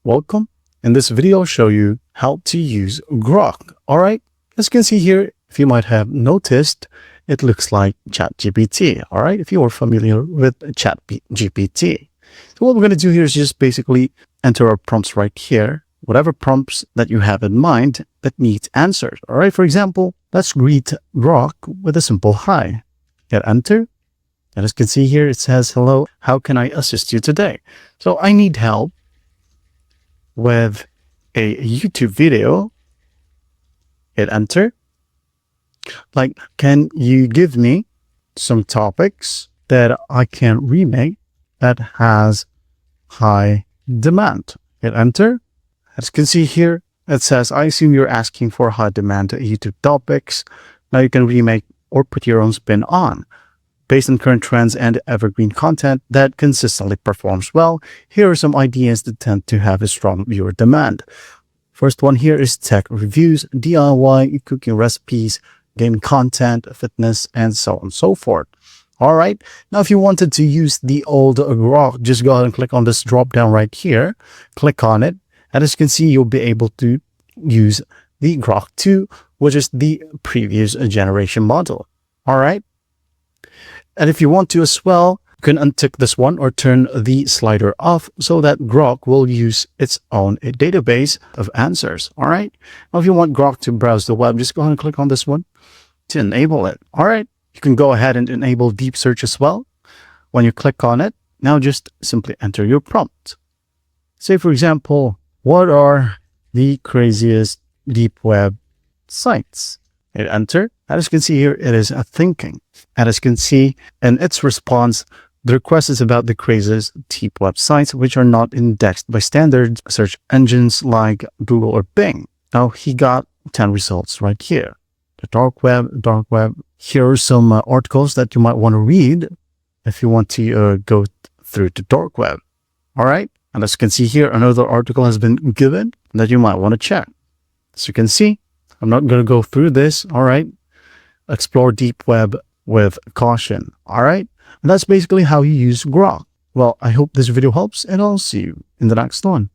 Welcome. In this video, I'll show you how to use Grok. All right. As you can see here, if you might have noticed, it looks like ChatGPT. All right. If you are familiar with ChatGPT. So what we're going to do here is just basically enter our prompts right here. Whatever prompts that you have in mind that needs answers. All right. For example, let's greet Grok with a simple hi. Hit enter. And as you can see here, it says, hello, how can I assist you today? So I need help with a YouTube video. Hit enter. Like, can you give me some topics that I can remake that has high demand? Hit enter. As you can see here, it says, I assume you're asking for high demand YouTube topics. Now you can remake or put your own spin on. Based on current trends and evergreen content that consistently performs well, here are some ideas that tend to have a strong viewer demand. First one here is tech reviews, DIY, cooking recipes, gaming content, fitness, and so on and so forth. All right. Now, if you wanted to use the old Grok, just go ahead and click on this drop down right here. Click on it. And as you can see, you'll be able to use the Grok 2, which is the previous generation model. All right. And if you want to as well, you can untick this one or turn the slider off so that Grok will use its own database of answers. All right. Now, if you want Grok to browse the web, just go ahead and click on this one to enable it. All right. You can go ahead and enable deep search as well. When you click on it, now just simply enter your prompt. Say, for example, what are the craziest deep web sites? Hit enter. As you can see here, it is thinking. And as you can see in its response, the request is about the craziest deep websites which are not indexed by standard search engines like Google or Bing. Now he got 10 results right here. The dark web. Here are some articles that you might want to read if you want to go through the dark web. All right. And as you can see here, another article has been given that you might want to check. As you can see, I'm not going to go through this. All right. Explore deep web with caution. All right. And that's basically how you use Grok. Well, I hope this video helps and I'll see you in the next one.